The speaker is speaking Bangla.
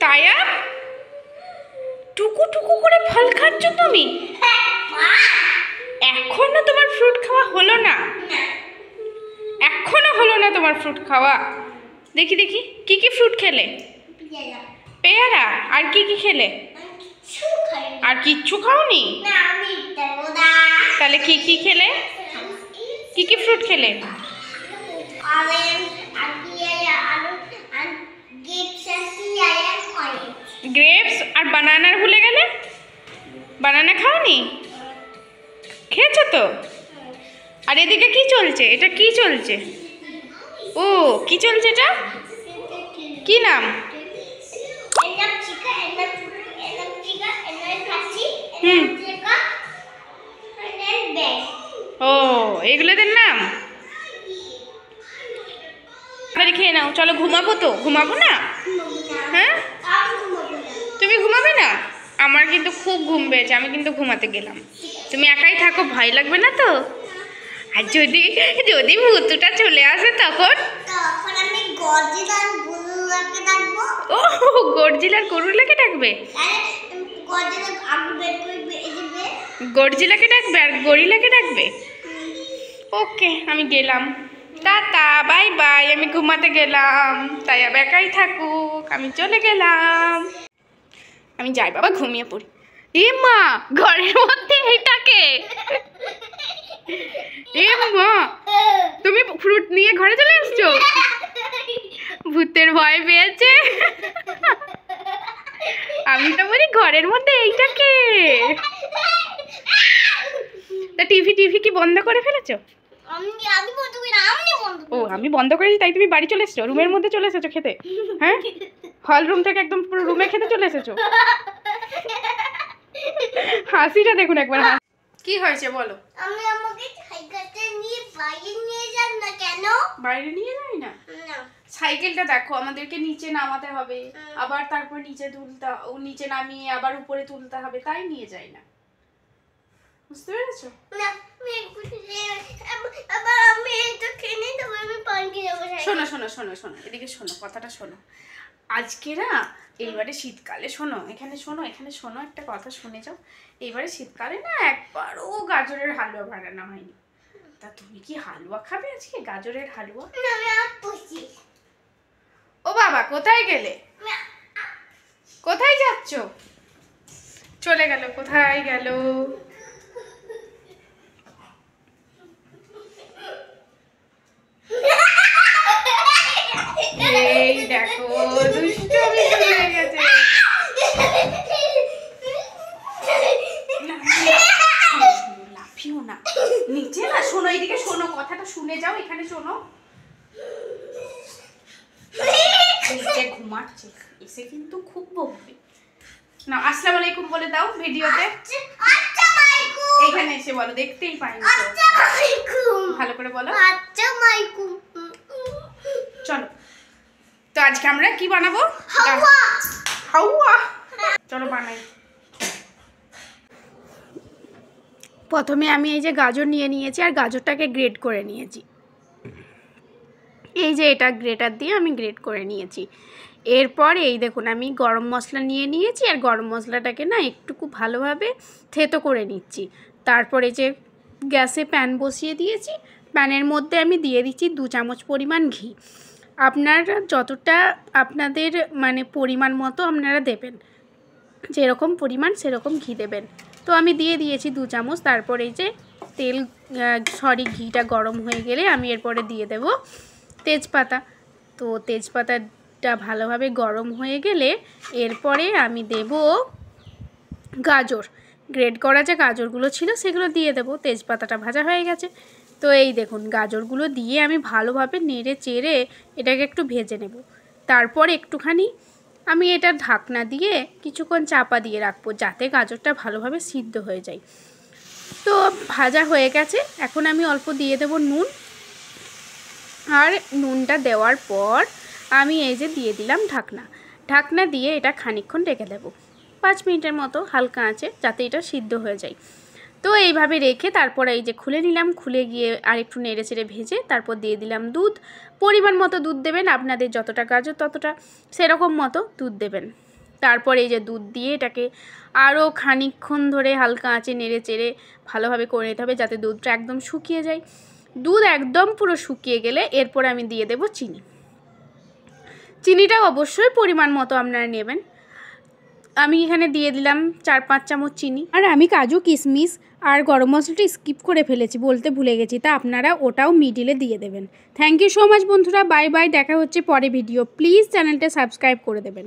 তায়া, টুকু টুকু করে ফল খাচ্ছ তুমি? এখনো তোমার ফ্রুট খাওয়া হলো না? এখনো হলো না তোমার ফ্রুট খাওয়া? দেখি দেখি, কি কি ফ্রুট খেলে? পেয়ারা। আর কি কি খেলে? আর কিচ্ছু খাওনি? তাহলে কি কি খেলে? কি কি ফ্রুট খেলে? গ্রেপস আর বানানার ভুলে গেলে? বানানা খাওনি? খেয়েছো তো? আর এদিকে কি চলছে? এটা কি চলছে? ও, কি চলছে এটা? কি নাম? ও, এগুলোদের নাম? খেয়ে নাও, চলো ঘুমাবো তো। ঘুমাবো না? হ্যাঁ, তুমি ঘুমাবে না? আমার কিন্তু খুব ঘুম পেয়েছে, আমি কিন্তু ঘুমাতে গেলাম। তুমি একাই থাকো, ভয় লাগবে না তো? আর যদি যদি ভূতটা চলে আসে তখন? আমি ও, গর্জিলার গরুলাকে ডাকবে? গর্জিলাকে ডাকবে আর গরিলাকে ডাকবে? ওকে, আমি গেলাম। টাটা, বাই বাই, আমি ঘুমাতে গেলাম। তাই আবার একাই থাকুক, আমি চলে গেলাম। আমি যাই বাবা, ঘুমিয়ে পড়ি। এ মা, ঘরের মধ্যে এটাকে? এ মা, তুমি ফ্রুট নিয়ে ঘরে চলে এসছো? ভূতের ভয় পেয়েছে। আমি তো বলি ঘরের মধ্যে এইটাকে। তা টিভি টিভি কি বন্ধ করে ফেলেছো? ও, আমি বন্ধ করেছি তাই তুমি বাড়ি চলে এসছো? রুমের মধ্যে চলে এসেছো খেতে? হ্যাঁ, হল রুম থেকে একদম পুরো রুমে খেতে চলে এসেছো? হাসিটা দেখুন একবার। কি হয়েছে বলো? আমি আমাকে সাইকেলটা নিয়ে বাইরে নিয়ে যান না কেন? বাইরে নিয়ে যাই না? সাইকেলটা দেখো, আমাদেরকে নিচে নামাতে হবে, আবার তারপর নিচে নামিয়ে আবার উপরে তুলতে হবে, তাই নিয়ে যাই না। বুঝতে পেরেছো? শোনো শোনো শোনো শোনো, এদিকে শোনো, কথাটা শোনো। আজকে না, এইবারে শীতকালে, শোনো এখানে, শোনো এখানে, শোনো একটা কথা শুনে যাও। এইবারে শীতকালে না একবারও গাজরের হালুয়া বানানো হয়নি। তা তুমি কি হালুয়া খাবে আজকে? গাজরের হালুয়া? ও বাবা, কোথায় গেলে? কোথায় যাচ্ছ? চলে গেল, কোথায় গেল? এই দেখো, দুষ্টুমি শুরু হয়ে গেছে। লাফিও না, নিচে না। শোনো এদিকে, শোনো কথাটা শুনে যাও, এখানে শোনো। নিচে ঘুমাচ্ছে, এসে কিন্তু খুব বকবে না। আসসালামু আলাইকুম বলে দাও ভিডিওতে। এখানে এসে বলো, দেখতেই পাইনি তো। ভালো করে বলো। চলো, তো আজকে আমরা কি বানাবো? হাওয়া। চলো বানাই। প্রথমে আমি এই যে গাজর নিয়ে নিয়েছি, আর গাজরটাকে গ্রেট করে নিয়েছি। এই যে এটা গ্রেটার দিয়ে আমি গ্রেট করে নিয়েছি। এরপর এই দেখুন, আমি গরম মশলা নিয়ে নিয়েছি, আর গরম মশলাটাকে না একটুকু ভালোভাবে থেতো করে নিচ্ছি। তারপরে যে গ্যাসে প্যান বসিয়ে দিয়েছি, প্যানের মধ্যে আমি দিয়ে দিচ্ছি 2 চামচ পরিমাণ ঘি। আপনারা যতটা আপনাদের মানে পরিমাণ মতো আপনারা দেবেন, যেরকম পরিমাণ সেরকম ঘি দেবেন। তো আমি দিয়ে দিয়েছি 2 চামচ। তারপরে এই যে ঘিটা গরম হয়ে গেলে আমি এরপরে দিয়ে দেব তেজপাতা। তো তেজপাতাটা ভালোভাবে গরম হয়ে গেলে এরপরে আমি দেব গাজর। গ্রেট করা যে গাজরগুলো ছিল সেগুলো দিয়ে দেব। তেজপাতাটা ভাজা হয়ে গেছে, তো এই দেখুন গাজরগুলো দিয়ে আমি ভালোভাবে নেড়ে চেড়ে এটাকে একটু ভেজে নেব। তারপর একটুখানি আমি এটা ঢাকনা দিয়ে কিছুক্ষণ চাপা দিয়ে রাখবো, যাতে গাজরটা ভালোভাবে সিদ্ধ হয়ে যায়। তো ভাজা হয়ে গেছে, এখন আমি অল্প দিয়ে দেব নুন। আর নুনটা দেওয়ার পর আমি এই যে দিয়ে দিলাম ঢাকনা দিয়ে এটা খানিকক্ষণ রেখে দেব, 5 মিনিটের মতো হালকা আঁচে, যাতে এটা সিদ্ধ হয়ে যায়। তো এইভাবে রেখে তারপর এই যে খুলে নিলাম, খুলে গিয়ে আর একটু নেড়ে চেড়ে ভেজে তারপর দিয়ে দিলাম দুধ। পরিমাণ মতো দুধ দেবেন, আপনাদের যতটা গাজর ততটা সেরকম মতো দুধ দেবেন। তারপরে এই যে দুধ দিয়ে এটাকে আরও খানিকক্ষণ ধরে হালকা আঁচে নেড়ে চেড়ে ভালোভাবে করে নিতে হবে, যাতে দুধটা একদম শুকিয়ে যায়। দুধ একদম পুরো শুকিয়ে গেলে এরপর আমি দিয়ে দেব চিনি। চিনিটা অবশ্যই পরিমাণ মতো আপনারা নেবেন। আমি এখানে দিয়ে দিলাম 4-5 চামচ চিনি। আর আমি কাজু কিশমিশ আর গরম মশলাটা স্কিপ করে ফেলেছি, বলতে ভুলে গেছি, তা আপনারা ওটাও মিডিলে দিয়ে দেবেন। থ্যাংক ইউ সো মাচ বন্ধুরা, বাই বাই, দেখা হচ্ছে পরে ভিডিও। প্লিজ চ্যানেলটা সাবস্ক্রাইব করে দেবেন।